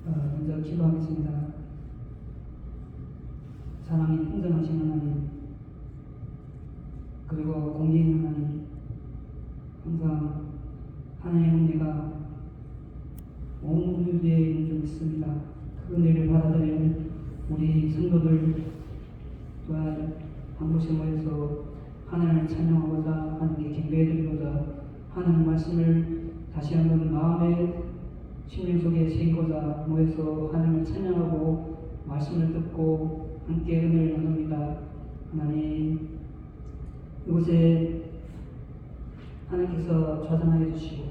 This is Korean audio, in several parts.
먼저 기도하겠습니다. 사랑이 풍성하신 하나님, 그리고 공의인 하나님, 항상 하나님의 은혜가 온 우주에 있는 줄 믿습니다. 그 은혜를 받아들이는 우리 성도들 또한 한 곳에 모여서 하나님을 찬양하고자, 하나님께 경배해드리고자, 하나님의 말씀을 다시 한번 마음의 심령 속에 새기고자 모여서 하나님을 찬양하고 말씀을 듣고 함께 은혜를 나눕니다. 하나님, 이곳에 하나님께서 좌정하여 주시고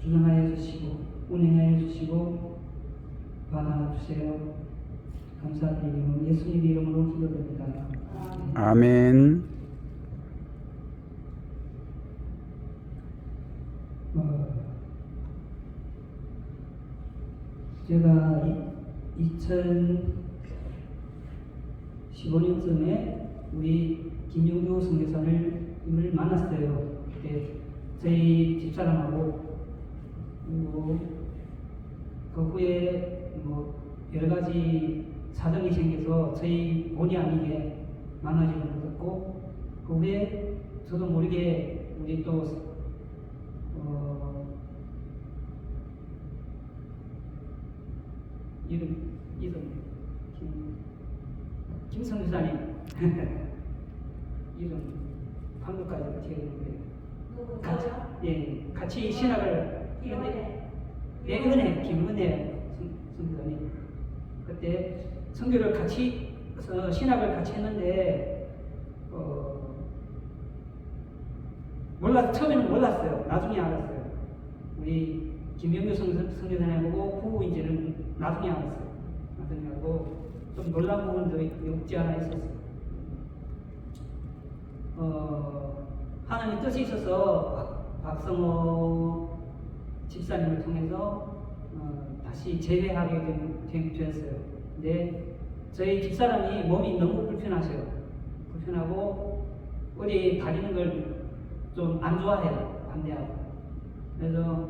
주정하여 주시고 운행하여 주시고 받아주세요. 감사드리며 예수님 이름으로 기도드립니다. 아멘. 제가 2015년쯤에 우리 김용규 선교사님을 만났어요. 그때 저희 집사람하고, 그리고 그 후에 여러 가지 사정이 생겨서 저희 본의 아니게 만나지는 못했고, 그 후에 저도 모르게 우리 또 이름 김성주사님 이름 한국까지 어떻게 되는데 같이 신학을 은혜 김은혜 성주사님 그때 선교를 같이 신학을 같이 했는데 처음에는 몰랐어요. 나중에 알았어요. 우리 김영규 선교사님하고 부부 인지는 나중에 알았어요. 나중에 알고 좀 놀란 부분도 없지 않아 있었어요. 하나님 뜻이 있어서 박성호 집사님을 통해서 다시 재회하게 되었어요. 근데 저희 집사람이 몸이 너무 불편하고 어디 다니는 걸 좀 안 좋아해요. 반대하고. 그래서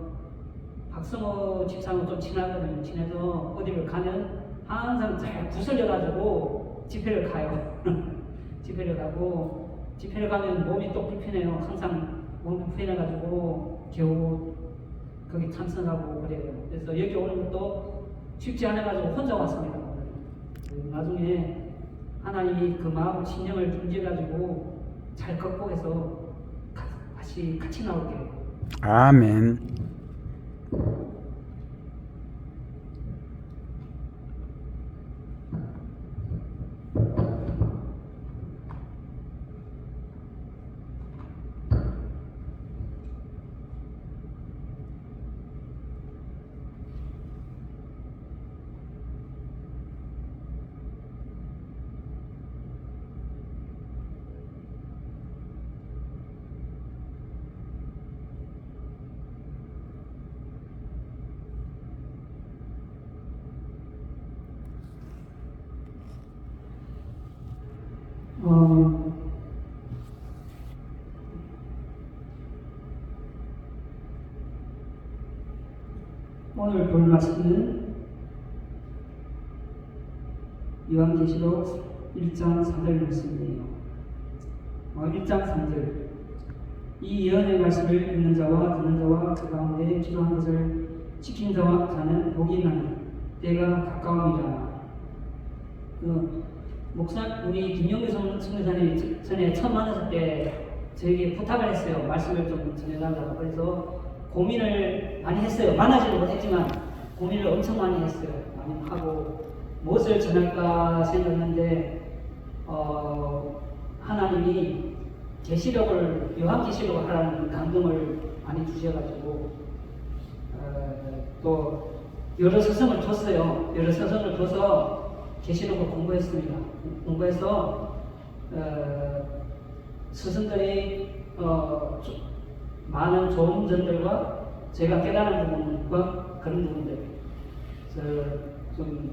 박성호 집사하고 좀 친하거든요. 친해서 어디를 가면 항상 잘 구슬려가지고 집회를 가요. 집회를 가고, 집회를 가면 몸이 또 불편해요. 항상 몸이 불편해가지고 겨우 거기 참석하고 그래요. 그래서 여기 오는 것도 쉽지 않아가지고 혼자 왔습니다. 나중에 하나님이 그 마음 신령을 준비해가지고 잘 극복해서 같이 나올게요. 아멘. 오늘 볼 말씀은 요한계시록 1장 3절 말씀이에요. 1장 3절. 이 예언의 말씀을 읽는 자와 듣는 자와 그 가운데 기도한 것을 지킨 자는 복이 나니 때가 가까움이라. 우리 김영규 선교사님이 전에 처음 만났을 때 저에게 부탁을 했어요. 말씀을 좀 전해달라고. 그래서 고민을 많이 했어요. 만나지는 못했지만 고민을 엄청 많이 했어요. 많이 하고 무엇을 전할까 생각했는데 하나님이 요한계시록을 하라는 감동을 많이 주셔가지고 또 여러 서성을 줬어요. 여러 서성을 줘서 계시록을 공부했습니다. 공부해서 스승들이 많은 좋은 점들과 제가 깨달은 부분과 그런 부분들 좀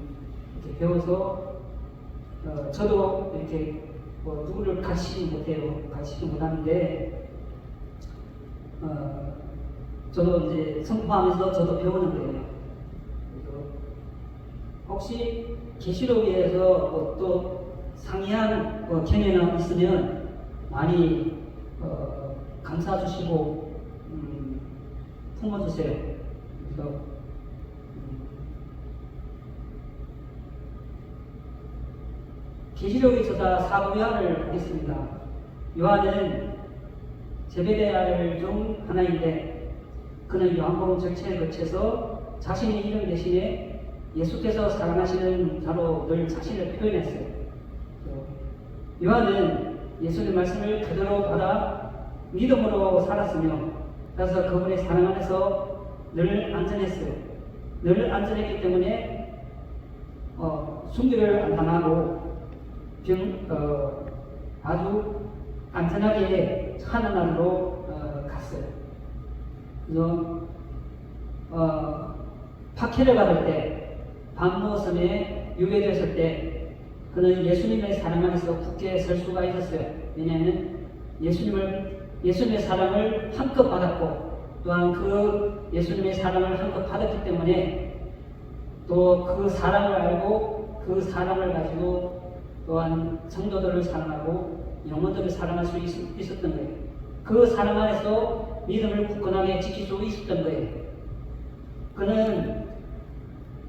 이렇게 배워서 저도 이렇게 누구를 가르치지 못해요. 가르치지 못하는데 저도 이제 선포하면서 저도 배우는 거예요. 그래서 혹시 계시록에 대해서 또 상이한 견해나 있으면 많이 감사 주시고 품어주세요. 그래서 계시록에 있어서 사도 요한을 보겠습니다. 요한은 제베데의 아들 중 하나인데 그는 요한복음 전체를 거쳐서 자신의 이름 대신에 예수께서 사랑하시는 자로 늘 자신을 표현했어요. 요한은 예수의 말씀을 그대로 받아 믿음으로 살았으며 그래서 그분의 사랑 안에서 늘 안전했어요. 늘 안전했기 때문에 순교를 안 당하고 아주 안전하게 하늘나라로 갔어요. 그래서 박해를 받을 때 반모섬에 유배되었을 때 그는 예수님의 사랑 안에서 굳게 설 수가 있었어요. 왜냐하면 예수님의 사랑을 한껏 받았고 또한 그 예수님의 사랑을 한껏 받았기 때문에 또 그 사랑을 알고 그 사랑을 가지고 또한 성도들을 사랑하고 영혼들을 사랑할 수 있었던 거예요. 그 사랑 안에서 믿음을 굳건하게 지킬 수 있었던 거예요. 그는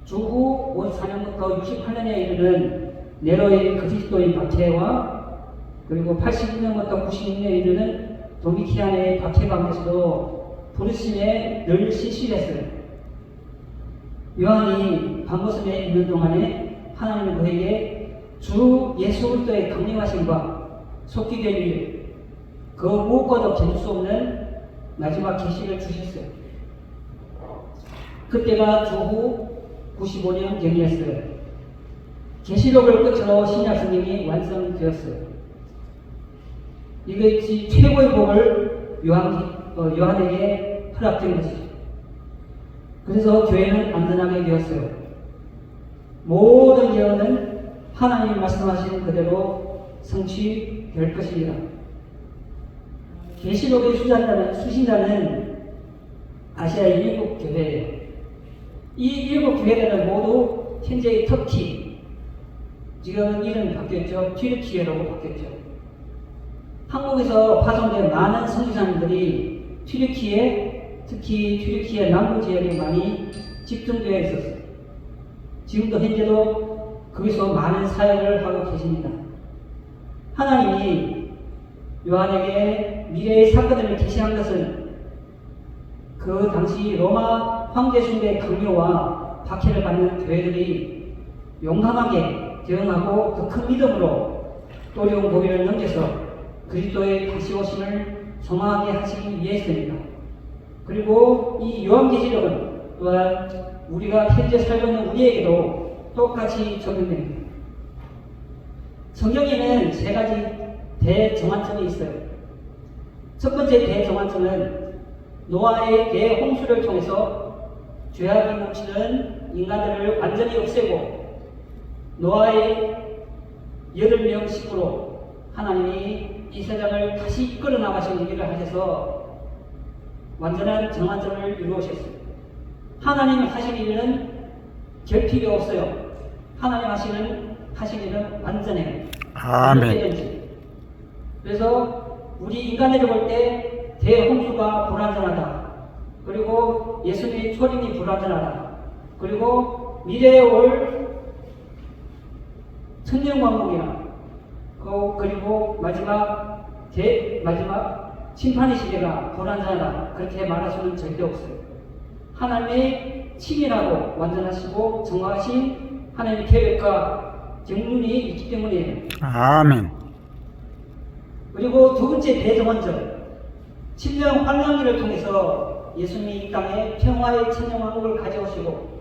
주후 54년부터 68년에 이르는 네로의 그리스도인 박해와 그리고 86년부터 96년에 이르는 도미티안의 박해 가운데서도 부르심에 늘 신실했어요. 요한이 반모섬에 있는 동안에 하나님은 그에게 주 예수 그리스도의 강림하심과 속히 될 일, 그 무엇과도 견줄 수 없는 마지막 계시를 주셨어요. 그때가 주후 95년 경이었어요. 계시록을 끝으로 신약 성경이 완성되었어요. 이것이 최고의 복을 요한에게 허락된 것이죠. 그래서 교회는 안전하게 되었어요. 모든 예언은 하나님 말씀하신 그대로 성취될 것입니다. 계시록의 수신자는 아시아의 7교회예요. 이 7교회들은 모두 현재의 터키, 지금 이름이 바뀌었죠. 튀르키예라고 바뀌었죠. 한국에서 파송된 많은 선교사님들이 특히 튀르키예 남부 지역에 많이 집중되어 있었어요. 지금도 현재도 거기서 많은 사역을 하고 계십니다. 하나님이 요한에게 미래의 사건을 계시한 것은 그 당시 로마 황제 숭배의 강요와 박해를 받는 교회들이 용감하게 대응하고 더 큰 믿음으로 어려운 고비를 넘겨서 그리스도의 다시 오심을 소망하게 하시기 위해서입니다. 그리고 이 요한계시록은 또한 우리가 현재 살고 있는 우리에게도 똑같이 적용됩니다. 성경에는 3가지 대정환점이 있어요. 첫 번째 대정환점은 노아의 대홍수를 통해서 죄악이 넘치는 인간들을 완전히 없애고 노아의 8명 식구로 하나님이 이 세상을 다시 이끌어 나가신 얘기를 하셔서 완전한 정환점을 이루으셨어요. 하나님 하신 일은 결핍이 없어요. 하나님 하신 일은 완전해요. 아멘. 그래서 우리 인간들을 볼 때 대홍수가 불완전하다. 그리고 예수님의 초림이 불완전하다. 그리고 미래에 올 천년왕국이나 그리고 마지막 심판의 시대가 불완전하다. 그렇게 말할 수는 절대 없어요. 하나님의 친밀하고 완전하시고 정확하신 하나님의 계획과 경륜이 있기 때문이에요. 아멘. 그리고 두 번째 대정원절 7년 환란기를 통해서 예수님이 이 땅에 평화의 천년왕국을 가져오시고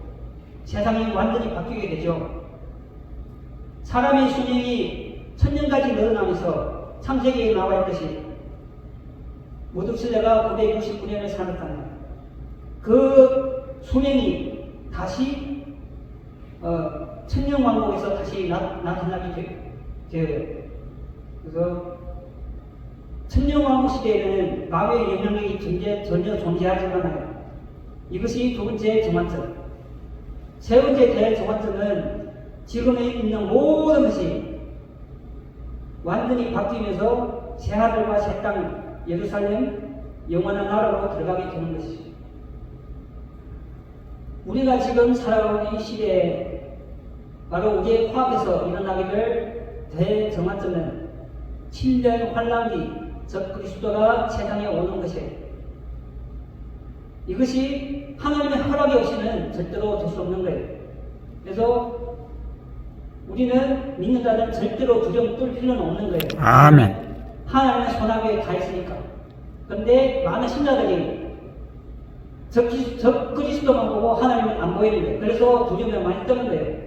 세상이 완전히 바뀌게 되죠. 사람의 수명이 1000년까지 늘어나면서 창세기에 나와 있듯이 모두실레가 969년을 살았다는 그 수명이 다시 천년왕국에서 다시 나타나게 되어요. 그래서 천년왕국 시대에는 마귀의 영향력이 전혀 존재하지 않아요. 이것이 두 번째 정환점. 세 번째 대정화점은 지금에 있는 모든 것이 완전히 바뀌면서 새 하늘과 새 땅, 예루살렘, 영원한 나라로 들어가게 되는 것이죠. 우리가 지금 살아가는 이 시대에 바로 우리의 코앞에서 일어나게 될 대정화점은 7년 환란기, 즉 그리스도가 세상에 오는 것이에요. 이것이 하나님의 허락이 없이는 절대로 될 수 없는 거예요. 그래서 우리는 믿는 자는 절대로 두려움 뚫을 필요는 없는 거예요. 아멘. 하나님의 손아귀에 다 있으니까. 그런데 많은 신자들이 저 그리스도만 보고 하나님은 안 보이는 거예요. 그래서 두려움을 많이 떠는 거예요.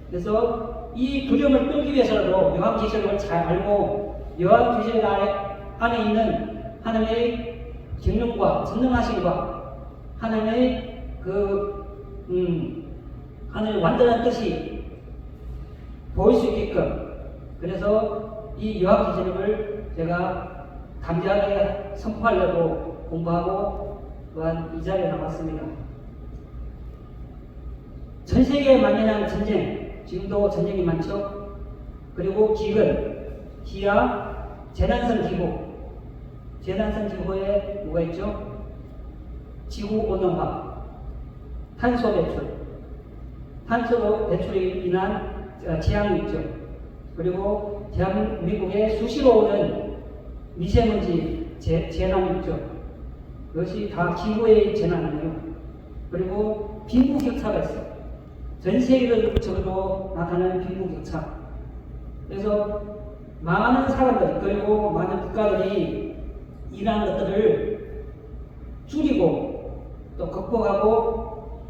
그래서 이 두려움을 끌기 위해서라도 요한계시록을 잘 알고 요한계시록 안에 있는 하나님의 경륜과 전능하심과 하나님의 하나님의 완전한 뜻이 보일 수 있게끔, 그래서 이 요한계시록을 제가 담대하게 선포하려고 공부하고 또한 이 자리에 나왔습니다. 전 세계에 만연한 전쟁, 지금도 전쟁이 많죠. 그리고 기근, 기아, 재난성 기후. 재난성 기후에 뭐가 있죠? 지구 온난화, 탄소 배출, 탄소 배출에 인한 재앙이 있죠. 그리고 대한민국에 수시로 오는 미세먼지 재난이 있죠. 그것이 다 기후의 재난이에요. 그리고 빈부격차가 있어요. 전 세계적으로 나타나는 빈부격차. 그래서 많은 사람들 그리고 많은 국가들이 이러한 것들을 줄이고 또 극복하고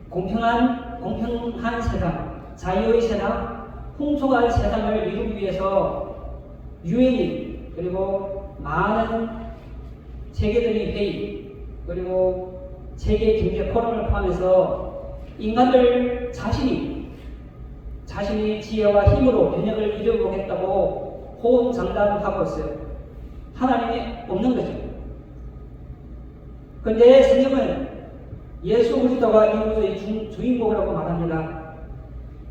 공평한 세상, 자유의 세상, 풍족한 세상을 이루기 위해서 유엔이 그리고 많은 세계적인 회의 그리고 세계 경제 포럼을 포함해서 인간들 자신이 지혜와 힘으로 변혁을 이루어보겠다고 호언장담하고 있어요. 하나님이 없는 거죠. 그런데 성경은 예수 그리스도가 이 우주의 주인공이라고 말합니다.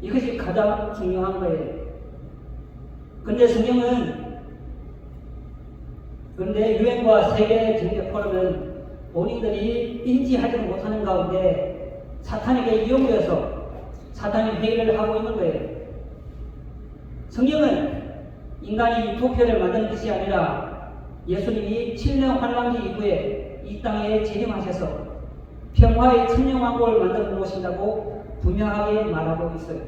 이것이 가장 중요한 거예요. 그런데 유엔과 세계 경제 포럼은 본인들이 인지하지 못하는 가운데 사탄에게 이용되어서 사탄이 회의를 하고 있는 거예요. 성경은 인간이 유토피아를 만드는 것이 아니라 예수님이 7년 환란기 이후에 이 땅에 재림하셔서 평화의 천년왕국을 만들어 놓으신다고 분명하게 말하고 있어요.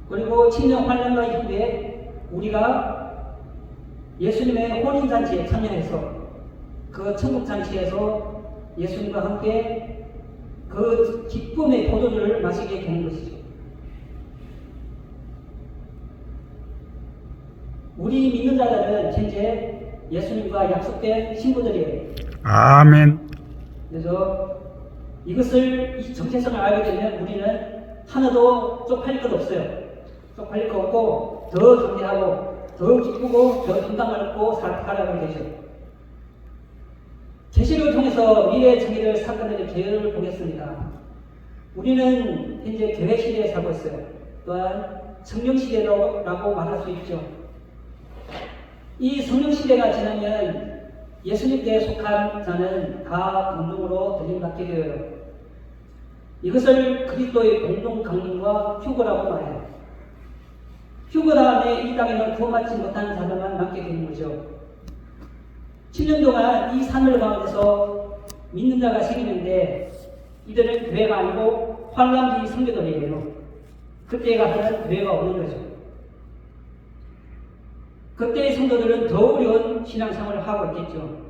그리고 7년 환란기 이후에 우리가 예수님의 혼인잔치에 참여해서 그 천국잔치에서 예수님과 함께 그 기쁨의 포도주를 마시게 되는 것이죠. 우리 믿는 자들은 현재 예수님과 약속된 신부들이에요. 아멘. 그래서 이 정체성을 알게 되면 우리는 하나도 쪽팔릴 것 없어요. 쪽팔릴 것 없고 더 강대하고 더 기쁘고 더 건강을 얻고 살아가게 되죠. 계시를 통해서 미래에 정의될 사건들의 계획을 보겠습니다. 우리는 현재 교회 시대에 살고 있어요. 또한 성령 시대라고 말할 수 있죠. 이 성령 시대가 지나면 예수님께 속한 자는 다 공동으로 들림받게 되어요. 이것을 그리스도의 공동 강림과 휴거라고 말해요. 휴거 다음에 이 땅에는 구원받지 못한 자들만 남게 되는 거죠. 7년 동안 이 산을 가운데서 믿는 자가 생기는데 이들은 교회가 아니고 환란기 성도들이에요. 그때 가서는 교회가 없는 거죠. 그때의 성도들은 더 어려운 신앙생활을 하고 있겠죠.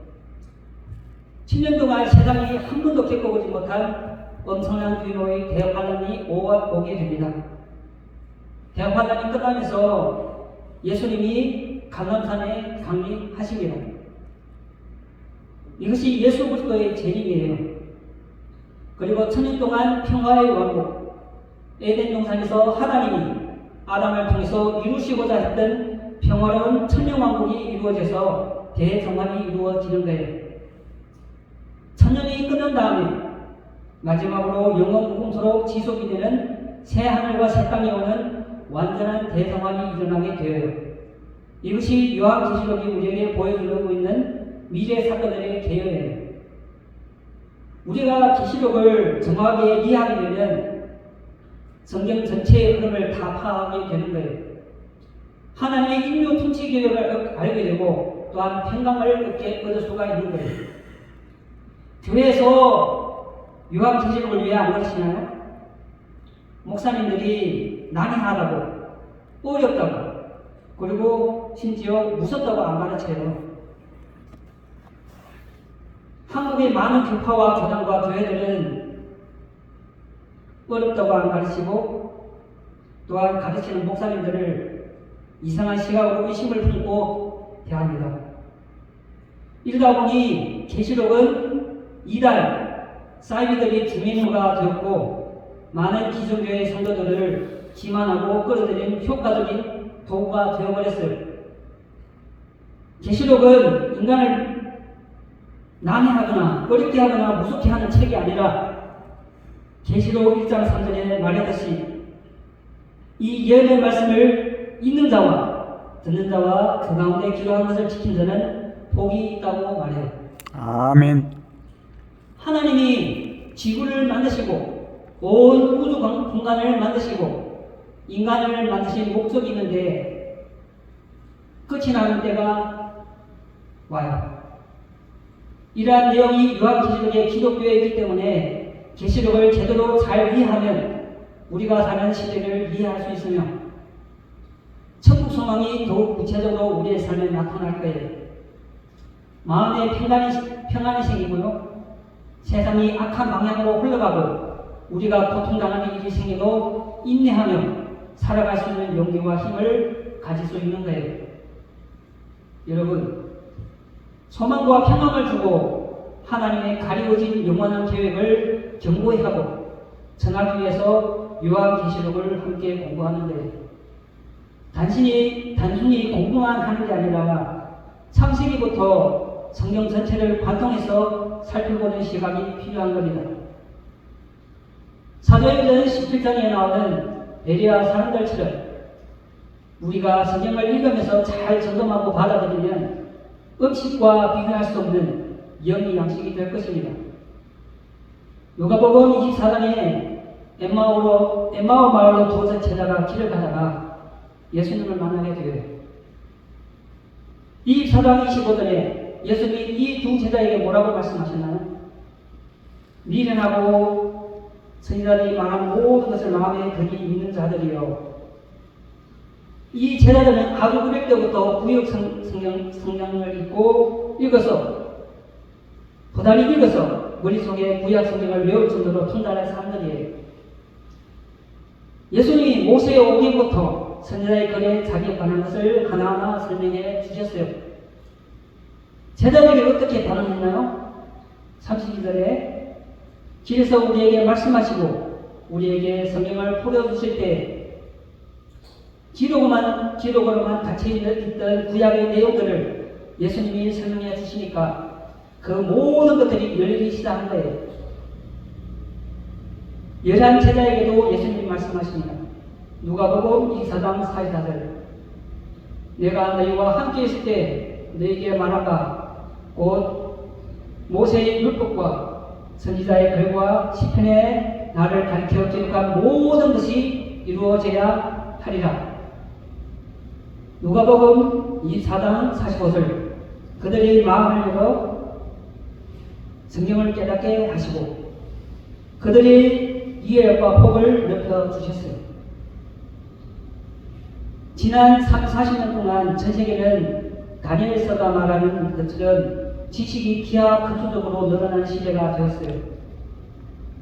7년 동안 세상이 한 번도 겪어보지 못한 엄청난 규모의 대환란이 오게 됩니다. 대환란이 끝나면서 예수님이 감람산에 강림하십니다. 이것이 예수 그리스도의 재림이에요. 그리고 천년 동안 평화의 왕국, 에덴 동산에서 하나님이 아담을 통해서 이루시고자 했던 평화로운 천년 왕국이 이루어져서 대정관이 이루어지는 거예요. 천년이 끝난 다음에 마지막으로 영원 무궁토록 지속이 되는 새 하늘과 새 땅이 오는 완전한 대성환이 일어나게 되어요. 이것이 요한계시록이 우리에게 보여주고 있는 미래 사건들의 개요예요. 우리가 계시록을 정확하게 이해하게 되면 성경 전체의 흐름을 다 파악하게 되는 거예요. 하나님의 인류 통치 계획을 알게 되고 또한 평강을 얻을 수가 있는 거예요. 교회에서 요한계시록을 왜 안 가르치나요? 목사님들이 난해하다고, 어렵다고, 그리고 심지어 무섭다고 안 가르쳐요. 한국의 많은 교파와 교단과 교회들은 어렵다고 안 가르치고 또한 가르치는 목사님들을 이상한 시각으로 의심을 품고 대합니다. 이러다 보니 계시록은 이달 사이비들이 주민호가 되었고 많은 기존교회 성도들을 기만하고 끌어들인 효과적인 도구가 되어버렸어요. 계시록은 인간을 난해하거나 어렵게 하거나 무섭게 하는 책이 아니라 계시록 1장 3절에 말하듯이 이 예언의 말씀을 읽는 자와 듣는 자와 그 가운데 기도한 것을 지킨 자는 복이 있다고 말해요. 아멘. 하나님이 지구를 만드시고 온 우주 공간을 만드시고 인간을 만드신 목적이 있는데 끝이 나는 때가 와요. 이러한 내용이 요한계시록의 기독교에 있기 때문에 계시록을 제대로 잘 이해하면 우리가 사는 시대를 이해할 수 있으며 천국 소망이 더욱 구체적으로 우리의 삶에 나타날 거예요. 마음에 평안이 생기고요. 세상이 악한 방향으로 흘러가고 우리가 고통당하는 일이 생겨도 인내하며 살아갈 수 있는 용기와 힘을 가질 수 있는 거예요. 여러분, 소망과 평안을 주고 하나님의 가리워진 영원한 계획을 경고해 하고 전하기 위해서 요한계시록을 함께 공부하는 거예요. 단순히 공부만 하는 게 아니라 창세기부터 성경 전체를 관통해서 살펴보는 시각이 필요한 겁니다. 사도행전 17장에 나오는 에리야 사람들처럼 우리가 성경을 읽으면서 잘 점검하고 받아들이면 음식과 비교할 수 없는 영의 양식이 될 것입니다. 누가복음 24장에 엠마오 마을로 두어진 제자가 길을 가다가 예수님을 만나게 되어요. 24장 25절에 예수님이 이 두 제자에게 뭐라고 말씀하셨나요? 미련하고 선지자들이 말한 모든 것을 마음에 들이 있는 자들이요. 이 제자들은 아주 어릴 때부터 구약 성경을 읽어서 부단히 읽어서 머릿속에 구약 성경을 외울 정도로 통달한 사람들이에요. 예수님이 모세의 오기부터 선지자의 글에 자기에 관한 것을 하나하나 설명해 주셨어요. 제자들이 어떻게 반응했나요? 32절에 길에서 우리에게 말씀하시고 우리에게 성경을 풀어주실 때 기록으로만 닫혀있던 구약의 내용들을 예수님이 설명해 주시니까 그 모든 것들이 열리기 시작한 거예요. 11제자에게도 예수님이 말씀하십니다. 누가복음 24장 44절 내가 너희와 함께 있을 때 너희에게 말한바 곧 모세의 율법과 선지자의 글과 시편에 나를 가르쳐 기록한 모든 것이 이루어져야 하리라. 누가복음 24장 45절 그들의 마음을 열어 성경을 깨닫게 하시고 그들의 이해와 폭을 넓혀 주셨어요. 지난 40년 동안 전 세계는 다니엘서가 말하는 것처럼 지식이 기하급수적으로 늘어나는 시대가 되었어요.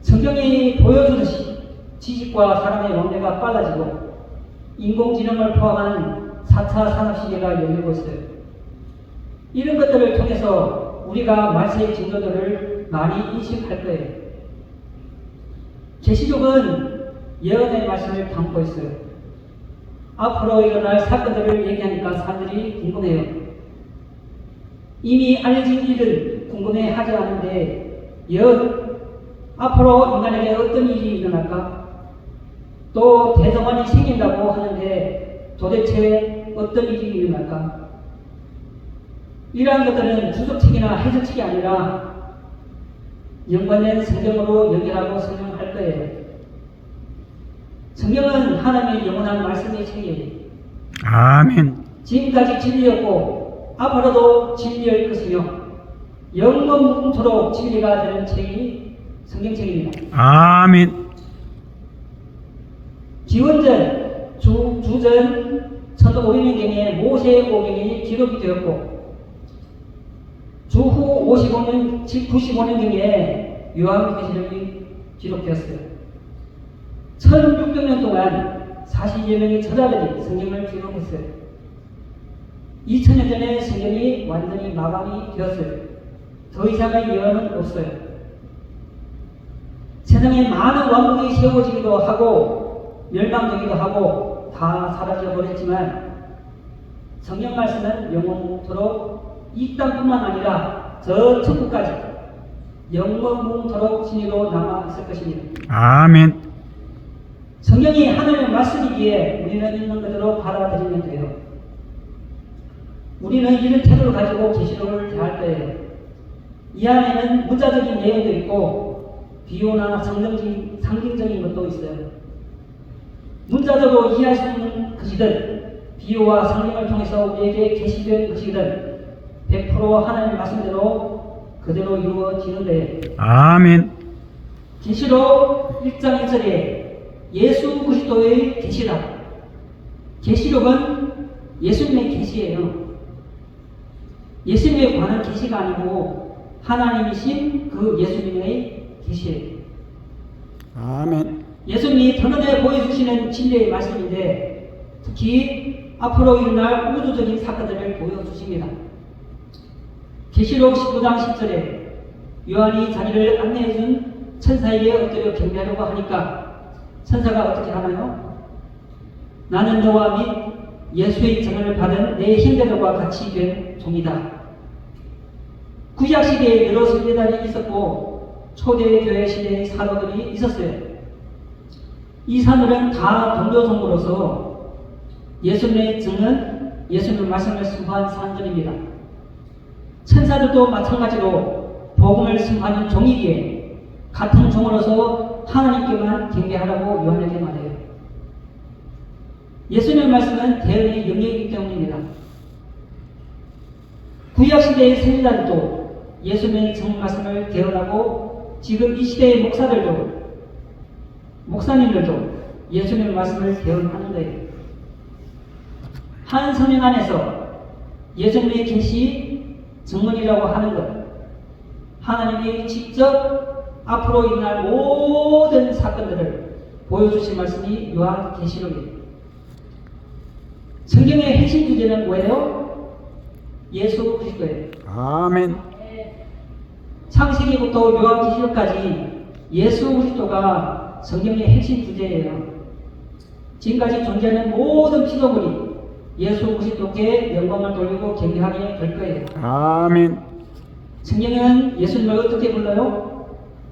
성경이 보여주듯이 지식과 사람의 왕래가 빨라지고 인공지능을 포함한 4차 산업시대가 열리고 있어요. 이런 것들을 통해서 우리가 말세의 징조들을 많이 인식할 거예요. 계시록은 예언의 말씀을 담고 있어요. 앞으로 일어날 사건들을 얘기하니까 사람들이 궁금해요. 이미 알려진 일을 궁금해하지 않는데 앞으로 인간에게 어떤 일이 일어날까? 또 대성환이 생긴다고 하는데 도대체 어떤 일이 일어날까? 이러한 것들은 주석책이나 해석책이 아니라 연관된 성경으로 연결하고 설명할 거예요. 성경은 하나님의 영원한 말씀의 책이에요. 아멘. 지금까지 진리였고 앞으로도 진리일 것이며 영원토록 진리가 되는 책이 성경책입니다. 아멘. 기원전 주전 1500년경에 모세오경이 기록이 되었고 주후 55년, 95년경에 요한계시록이 기록되었어요. 1600년 동안 40여 명의 저자들이 성경을 기록했어요. 2000년 전에 성경이 완전히 마감이 되었어요. 더 이상의 예언은 없어요. 세상에 많은 왕국이 세워지기도 하고 멸망되기도 하고 다 사라져 버렸지만 성경 말씀은 영원토록 이 땅뿐만 아니라 저 천국까지 영원토록 진리로 남아 있을 것입니다. 아멘. 성경이 하나님의 말씀이기에 우리는 있는 그대로 받아들이면 돼요. 우리는 이런 태도를 가지고 계시록을 대할 거예요. 이 안에는 문자적인 내용도 있고 비유나 상징적인 것도 있어요. 문자적으로 이해할 수 있는 것이든 비유와 상징을 통해서 우리에게 계시된 것이든 100% 하나님의 말씀대로 그대로 이루어지는데 아멘. 계시록 1장 1절에 예수 그리스도의 계시다. 계시록은 예수님의 계시예요. 예수님에 관한 계시가 아니고 하나님이신 그 예수님의 계시예요. 아멘. 예수님이 드러내 보여주시는 진리의 말씀인데 특히 앞으로 일어날 우주적인 사건들을 보여주십니다. 계시록 19장 10절에 요한이 자기를 안내해준 천사에게 엎드려 경배하려고 하니까 천사가 어떻게 하나요? 나는 너와 및 예수의 증언을 받은 내 형제들과 같이 된 종이다. 구약 시대에 여러 선지자들이 있었고 초대 교회 시대의 사도들이 있었어요. 이 사도들은 다 동료종으로서 예수님의 증언, 예수님의 말씀을 선포한 사람들입니다. 천사들도 마찬가지로 복음을 선포하는 종이기에 같은 종으로서 하나님께만 경배하라고 요한에게 말해요. 예수님의 말씀은 대언의 영역이기 때문입니다. 구약시대의 선지자들도 예수님의 정 말씀을 대언하고 지금 이 시대의 목사님들도 예수님의 말씀을 대언하는 거예요. 한 성령 안에서 예수님의 계시 증언이라고 하는 것, 하나님이 직접 앞으로 일어날 모든 사건들을 보여주신 말씀이 요한계시록이에요. 성경의 핵심 주제는 뭐예요? 예수 그리스도예요. 아멘. 창세기부터 요한계시록까지 예수 그리스도가 성경의 핵심 주제예요. 지금까지 존재하는 모든 피조물이 예수 그리스도께 영광을 돌리고 경배하게 될 거예요. 아멘. 성경은 예수님을 어떻게 불러요?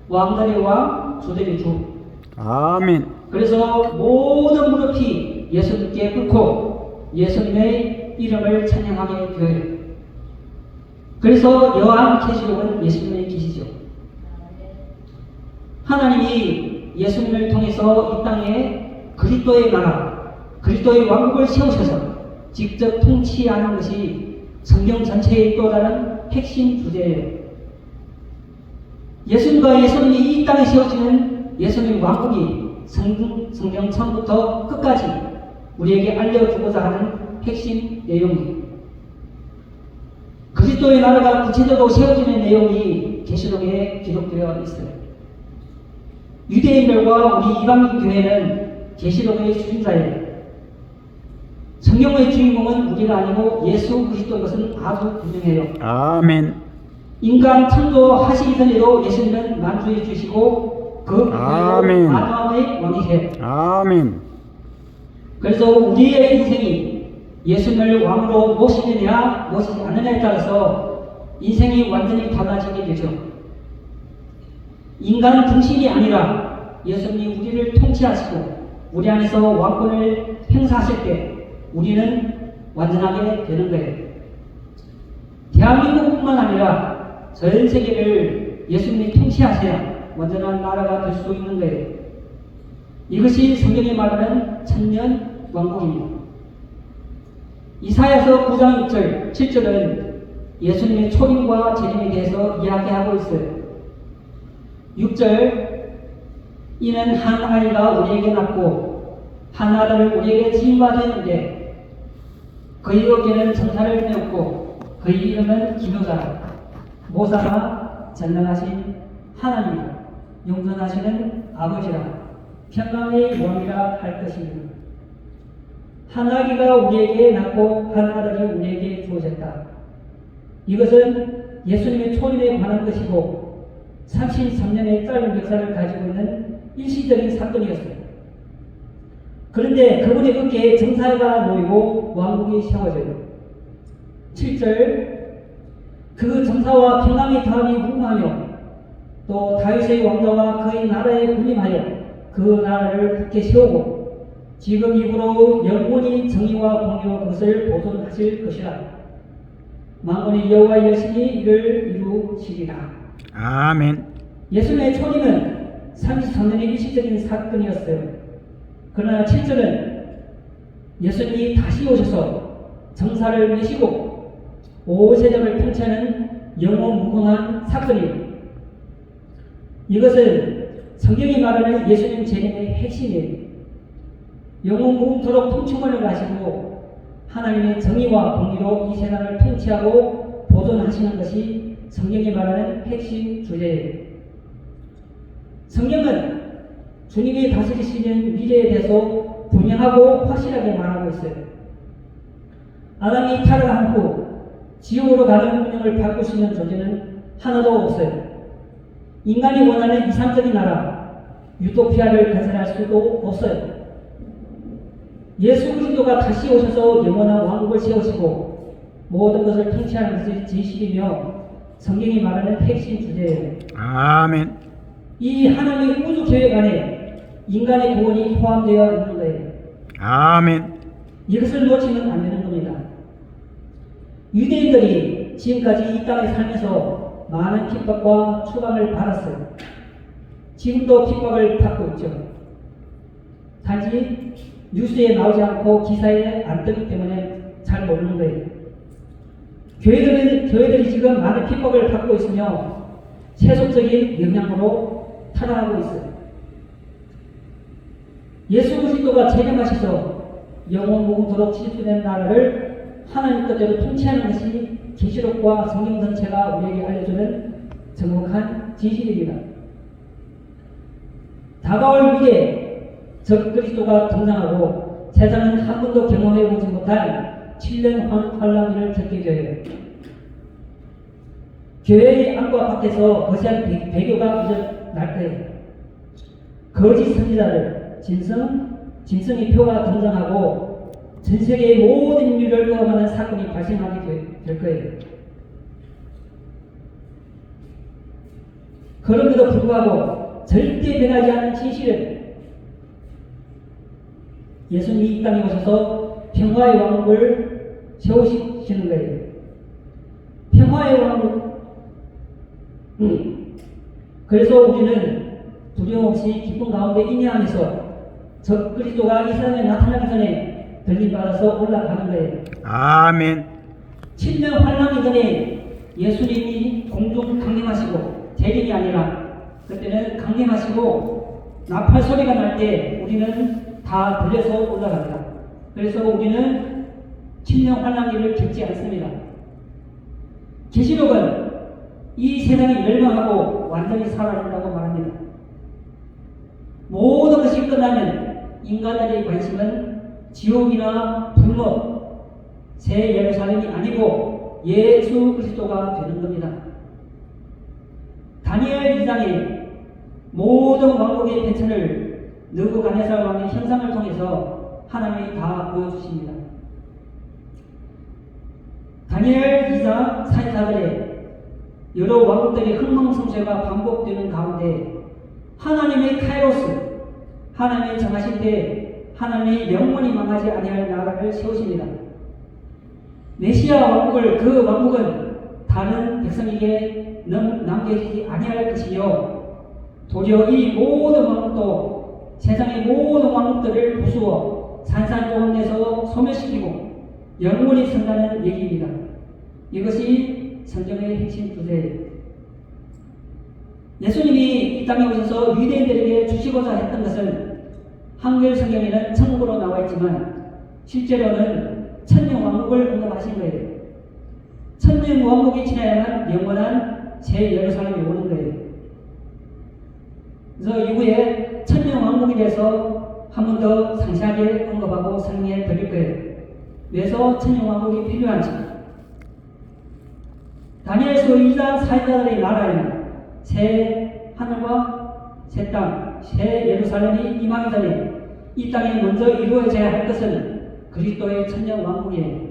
왕들의 왕, 주들의 주. 아멘. 그래서 모든 무릎이 예수님께 꿇고 예수님의 이름을 찬양하게 되어요. 그래서 요한계시록은 예수님의 계시죠. 하나님이 예수님을 통해서 이 땅에 그리스도의 나라, 그리스도의 왕국을 세우셔서 직접 통치하는 것이 성경 전체의 또 다른 핵심 주제예요. 예수님과 예수님이 이 땅에 세워지는 예수님의 왕국이 성경 처음부터 끝까지 우리에게 알려주고자 하는 핵심 내용이에요. 그리스도의 나라가 구체적으로 세워지는 내용이 계시록에 기록되어 있어요. 유대인들과 우리 이방인 교회는 계시록의 수신자예요. 성경의 주인공은 우리가 아니고 예수 그리스도인 것은 아주 분명해요. 아멘. 인간 창조하시기 전에도 예수님은 만주해 주시고 그 아멘. 만왕의 왕이세요. 아멘. 그래서 우리의 인생이 예수님을 왕으로 모시느냐 모시지 않느냐에 따라서 인생이 완전히 달라지게 되죠. 인간 중심이 아니라 예수님이 우리를 통치하시고 우리 안에서 왕권을 행사하실 때 우리는 완전하게 되는 거예요. 대한민국뿐만 아니라 전 세계를 예수님이 통치하셔야 완전한 나라가 될 수 있는 거예요. 이것이 성경이 말하는 천년 왕국입니다. 이사야서 9장 6절, 7절은 예수님의 초림과 재림에 대해서 이야기하고 있어요. 6절, 이는 한 아이가 우리에게 낳고 한 아들을 우리에게 지임받았는데 그의 어깨는 전사를 메었고 그의 이름은 기도자라 모사가 전능하신 하나님이라 용서하시는 아버지라 평강의 왕이라 할 것입니다. 한 아기가 우리에게 낳고 한 아들이 우리에게 주어졌다. 이것은 예수님의 초림에 관한 것이고 33년의 짧은 역사를 가지고 있는 일시적인 사건이었어요. 그런데 그분의 어깨에 정사가 놓이고 왕국이 세워져요. 7절, 그 정사와 평강의 다음이 무궁하며 또 다윗의 왕자와 그의 나라에 군림하여 그 나라를 굳게 세우고 지금 이후로 영원히 정의와 공의와 그것을 보존하실 것이라. 만군의 여호와의 여신이 이를 이루시리라. 아멘. 예수님의 초림은 33년의 일시적인 사건이었어요. 그러나 7절은 예수님이 다시 오셔서 정사를 메시고 온 세상을 통치하는 영원 무궁한 사건이에요. 이것은 성경이 말하는 예수님 재림의 핵심이에요. 영원 무궁토록 통치권을 가지고 하나님의 정의와 공의로 이 세상을 통치하고 보존하시는 것이 성경이 말하는 핵심 주제예요. 성경은 주님이 다스리시는 미래에 대해서 분명하고 확실하게 말하고 있어요. 아담이 타락한 후 지옥으로 가는 운명을 바꿀 수 있는 존재는 하나도 없어요. 인간이 원하는 이상적인 나라, 유토피아를 건설할 수도 없어요. 예수 그리스도가 다시 오셔서 영원한 왕국을 세우시고 모든 것을 통치하는 것이 진실이며 성경이 말하는 핵심 주제예요. 아멘. 이 하나님의 우주 계획 안에 인간의 구원이 포함되어 있는 거예요. 아멘. 이것을 놓치면 안 되는 겁니다. 유대인들이 지금까지 이 땅에 살면서 많은 핍박과 추방을 받았어요. 지금도 핍박을 받고 있죠. 단지 뉴스에 나오지 않고 기사에 안 뜨기 때문에 잘 모르는 거예요. 교회들이 지금 많은 핍박을 받고 있으며 세속적인 영향으로 타락하고 있어요. 예수 그리스도가 재림하셔서 영원 무궁토록 지속되는 나라를 하나님 뜻대로 통치하는 것이 계시록과 성경 전체가 우리에게 알려주는 정확한 진실입니다. 다가올 미래에 적 그리스도가 등장하고 세상은 한 번도 경험해보지 못한 7년 환란기를 겪게 되어요. 교회의 안과 밖에서 거시한 배교가 일어날 거예요. 거짓 선지자들, 짐승의 표가 등장하고 전 세계의 모든 인류를 포함하는 사건이 발생하게 될 거예요. 그럼에도 불구하고 절대 변하지 않는 진실은 예수님이 이 땅에 오셔서 평화의 왕국을 세우시는 거예요. 평화의 왕국. 그래서 우리는 두려움 없이 기쁨 가운데 인내하면서 적 그리스도가 이 세상에 나타나기 전에 들림받아서 올라가는 거예요. 아멘. 7년 환란기 전에 예수님이 공중 강림하시고 재림이 아니라 그때는 강림하시고 나팔 소리가 날 때 우리는 다 들려서 올라갑니다. 그래서 우리는 7년 환란기를 겪지 않습니다. 계시록은 이 세상이 멸망하고 완전히 사라진다고 말합니다. 모든 것이 끝나면 인간들의 관심은 지옥이나 불법, 새 예루살렘이 아니고 예수 그리스도가 되는 겁니다. 다니엘 2장에 모든 왕국의 변천을 느부갓네살 왕의 현상을 통해서 하나님이 다 보여주십니다. 다니엘 2장 44절에 여러 왕국들이 흥망성쇠가 반복되는 가운데 하나님의 카이로스, 하나님의 정하실 때 하나님의 영원히 망하지 아니할 나라를 세우십니다. 메시아 왕국을 그 왕국은 다른 백성에게 남겨지지 아니할 것이요 도리어 이 모든 왕국도 세상의 모든 왕국들을 부수어 산산조각내서 소멸시키고 영원히 선다는 얘기입니다. 이것이 성경의 핵심 주제예요. 예수님이 이 땅에 오셔서 유대인들에게 주시고자 했던 것은 한글 성경에는 천국으로 나와 있지만 실제로는 천년왕국을 언급하신 거예요. 천년왕국이 지나야만 영원한 새 예루살렘이 오는 거예요. 그래서 이후에 천년왕국에 대해서 한 번 더 상세하게 언급하고 설명해 드릴 거예요. 왜서 천년왕국이 필요한지. 다니엘서 2장 4절의 나라에는 새 하늘과 새 땅, 새 예루살렘이 임하기 전에 이 땅에 먼저 이루어져야 할 것은 그리스도의 천년왕국이에요.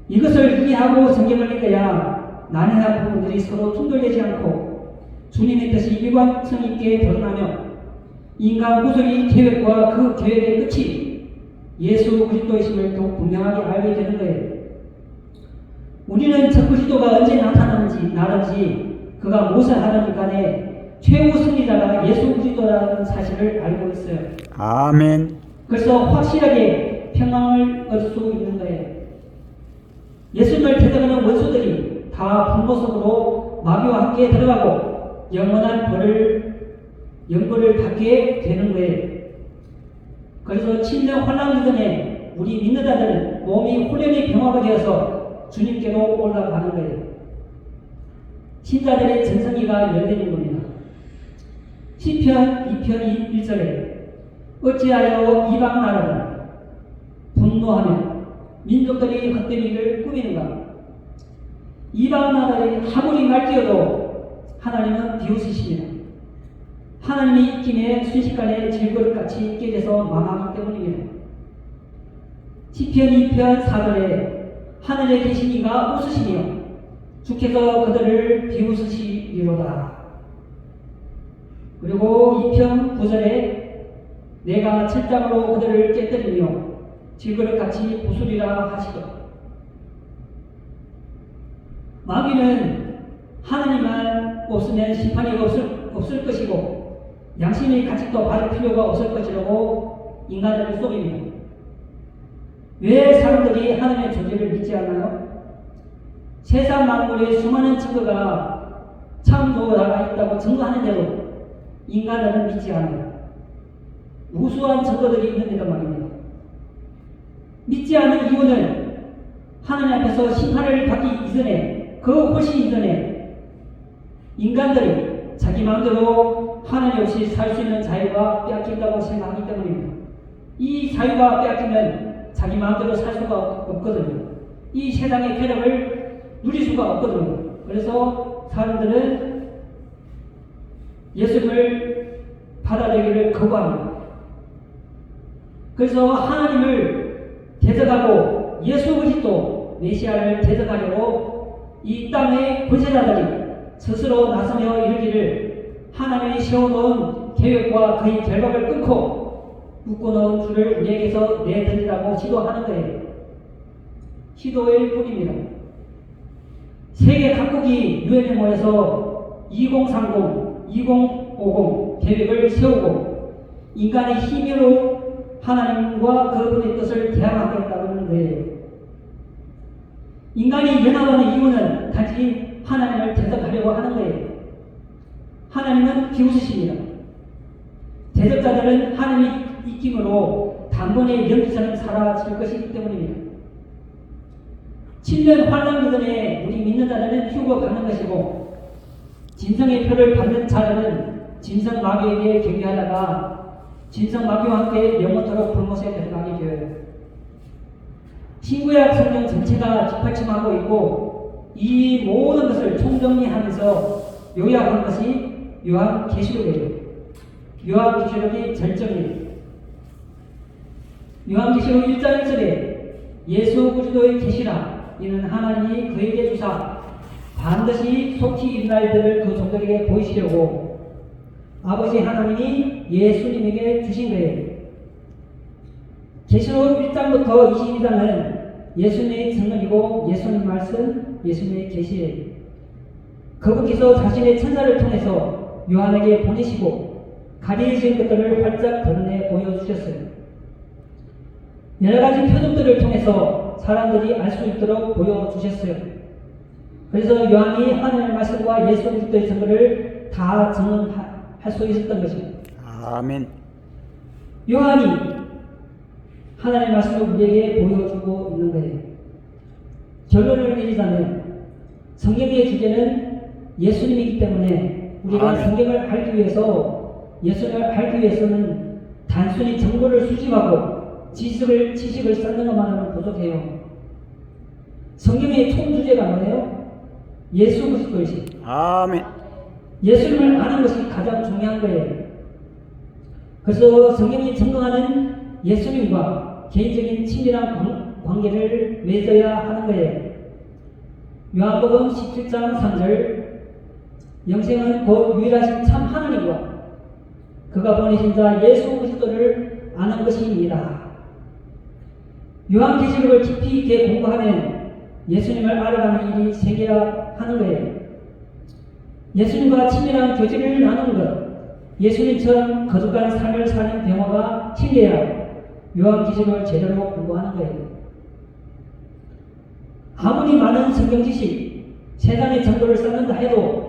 이것을 이해하고 성경을 읽어야 난해한 부분들이 서로 충돌되지 않고 주님의 뜻이 일관성 있게 드러나며 인간 구속의 계획과 그 계획의 끝이 예수 그리스도이심을 더욱 분명하게 알게 되는 거예요. 우리는 저 그리스도가 언제 나타나는지 그가 무엇을 하는지 간에 최후 승리자가 예수 그리스도라는 사실을 알고 있어요. 아멘. 그래서 확실하게 평강을 얻을 수 있는 거예요. 예수님을 대적하는 원수들이 다 분노속으로 마귀와 함께 들어가고 영원한 영벌을 받게 되는 거예요. 그래서 침례 환란 이전에 우리 믿는 자들은 몸이 훈련의 병화가 되어서 주님께로 올라가는 거예요. 신자들의 전성기가 열리는 겁니다. 시편 2편 1절에 어찌하여 이방 나라는 분노하며 민족들이 헛된 일을 꾸미는가. 이방 나라의 하물이 날뛰어도 하나님은 비웃으십니다. 하나님의 입김에 순식간에 질그릇같이 깨져서 망하기 때문입니다. 시편 2편 4절에 하늘에 계신 이가 웃으시며 주께서 그들을 비웃으시리로다. 그리고 2편 9절에 내가 철장으로 그들을 깨뜨리며 질그릇같이 부수리라 하시고. 마귀는 하나님만 없으면 심판이 없을 것이고 양심의 가책도 받을 필요가 없을 것이라고 인간들을 속입니다. 왜 사람들이 하나님의 존재를 믿지 않나요? 세상 만물에 수많은 증거가 참도 나가 있다고 증거하는데도 인간들은 믿지 않아요. 우수한 증거들이 있는데도 말입니다. 믿지 않는 이유는 하나님 앞에서 심판을 받기 이전에, 그 훨씬 이전에 인간들이 자기 마음대로 하나님 없이 살 수 있는 자유가 빼앗긴다고 생각하기 때문입니다. 이 자유가 빼앗기면 자기 마음대로 살 수가 없거든요. 이 세상의 쾌락을 누릴 수가 없거든요. 그래서 사람들은 예수님을 받아들이기를 거부합니다. 그래서 하나님을 대적하고 예수 그리스도 메시아를 대적하려고 이 땅의 권세자들이 스스로 나서며 이르기를 하나님이 세워놓은 계획과 그의 결박을 끊고 묶어놓은 줄을 우리에게서 내드리라고 시도하는 거예요. 시도일 뿐입니다. 세계 각국이 유엔에 모여서 2030, 2050 계획을 세우고 인간의 힘으로 하나님과 그분의 뜻을 대항하겠다는 거예요. 인간이 연합하는 이유는 단지 하나님을 대적하려고 하는 거예요. 하나님은 비웃으십니다. 대적자들은 하나님의 입김으로 단번에 영지처럼 사라질 것이기 때문입니다. 7년 환란 기간에 우리 믿는 자들은 휴거 받는 것이고 진성의 표를 받는 자들은 진성 마귀에게 경계하다가 진성 마귀와 함께 영원토록 불못에 들어가게 되어요. 신구약 성경 전체가 뒷받침하고 있고 이 모든 것을 총정리하면서 요약한 것이 요한계시록이에요. 요한계시록이 절정이에요. 요한계시록 1장 1절에 예수 그리스도의 계시라 이는 하나님이 그에게 주사 반드시 속히 일어날 일들을 그 종들에게 보이시려고 아버지 하나님이 예수님에게 주신 거예요. 계시록 1장부터 22장은 예수님의 증언이고 예수님 말씀, 예수님의 계시예요. 그분께서 자신의 천사를 통해서 요한에게 보내시고 가리진 것들을 활짝 드러내 보여주셨어요. 여러 가지 표적들을 통해서 사람들이 알 수 있도록 보여주셨어요. 그래서 요한이 하나님의 말씀과 예수 그리스도의 증거를 다 증언할 수 있었던 것입니다. 아멘. 요한이 하나님의 말씀을 우리에게 보여주고 있는 거예요. 결론을 내리자면 성경의 주제는 예수님이기 때문에 우리가 아멘. 성경을 알기 위해서 예수님을 알기 위해서는 단순히 정보를 수집하고 지식을 쌓는 것만으로는 부족해요. 성경의 총 주제가 뭐예요? 예수 그리스도이시. 아멘. 예수님을 아는 것이 가장 중요한 거예요. 그래서 성경이 증거하는 예수님과 개인적인 친밀한 관계를 맺어야 하는 거예요. 요한복음 17장 3절 영생은 곧 유일하신 참 하나님과 그가 보내신 자 예수 그리스도를 아는 것입니다. 요한계시록을 깊이 있게 공부하면 예수님을 알아가는 일이 생겨야 하는 거예요. 예수님과 친밀한 교제를 나누는 것, 예수님처럼 거룩한 삶을 사는 병화가 생겨야 요한계시록을 제대로 공부하는 거예요. 아무리 많은 성경 지식, 세상의 정보를 쌓는다 해도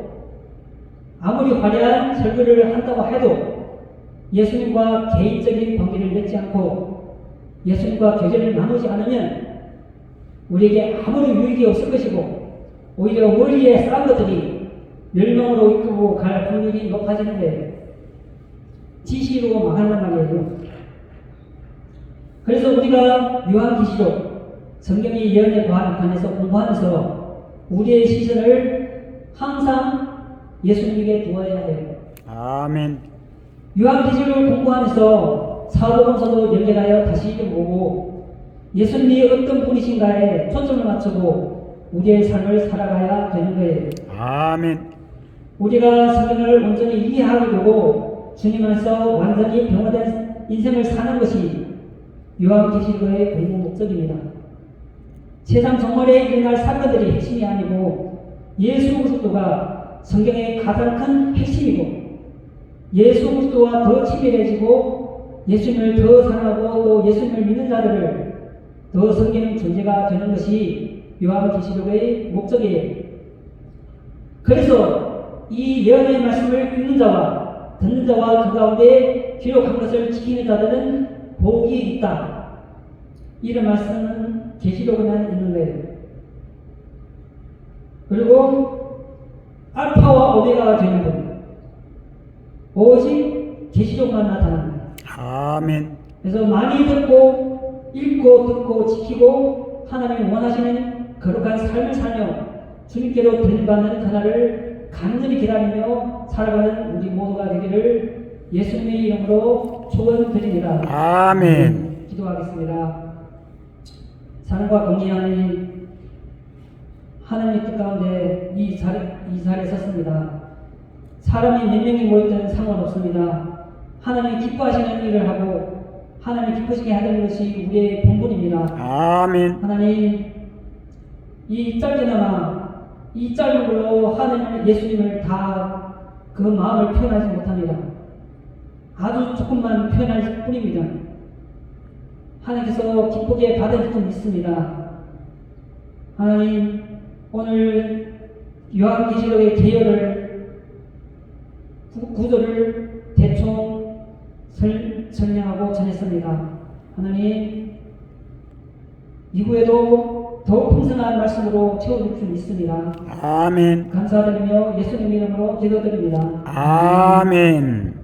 아무리 화려한 설교를 한다고 해도 예수님과 개인적인 관계를 맺지 않고 예수님과 교제를 나누지 않으면 우리에게 아무리 유익이 없을 것이고 오히려 머리에 쌓은 것들이 멸망으로 이끌고 갈 확률이 높아지는 거예요. 지식으로 망한단 말이에요. 그래서 우리가 요한계시록 성경의 예언에 관해서 공부하면서 우리의 시선을 항상 예수님에게 두어야 해요. 아멘. 요한계시록을 공부하면서 사도행전도 연결하여 다시 보고 예수님이 어떤 분이신가에 초점을 맞추고 우리의 삶을 살아가야 되는 거예요. 아멘. 우리가 성경을 온전히 이해하게 되고 주님 안에서 완전히 변화된 인생을 사는 것이 요한계시록의 공부 목적입니다. 세상 정말에 일어날 사건들이 핵심이 아니고 예수 그리스도가 성경의 가장 큰 핵심이고 예수 그리스도와 더 친밀해지고 예수님을 더 사랑하고 또 예수님을 믿는 자들을 더 섬기는 존재가 되는 것이 요한계시록의 목적이에요. 그래서 이 예언의 말씀을 읽는 자와 듣는 자와 그 가운데 기록한 것을 지키는 자들은 복이 있다. 이런 말씀은 계시록에만 있는 거예요. 그리고 알파와 오메가가 되는 분 오직 계시록만 나타납니다. 아멘. 그래서 많이 듣고 읽고 듣고 지키고 하나님이 원하시는 거룩한 삶을 살며 주님께로 드림받는 그날을 간절히 기다리며 살아가는 우리 모두가 되기를 예수님의 이름으로 축원드립니다. 아멘. 기도하겠습니다. 사랑과 공의하는 하나님의 뜻 가운데 이 자리에 섰습니다. 사람이 몇 명이 모였든 상관없습니다. 하나님이 기뻐하시는 일을 하고 하나님이 기쁘시게 하는 것이 우리의 본분입니다. 아멘. 하나님, 이 짧게나마 이 짧은 걸로 하나님 예수님을 다 그 마음을 표현하지 못합니다. 아주 조금만 표현할 뿐입니다. 하나님께서 기쁘게 받을 줄 믿습니다. 하나님, 오늘 요한계시록의 개요를 구조를 대충 설명하고 전했습니다. 하나님, 이후에도 더욱 풍성한 말씀으로 채워줄 줄 믿습니다. 아멘. 감사드리며 예수님 이름으로 기도드립니다. 아멘.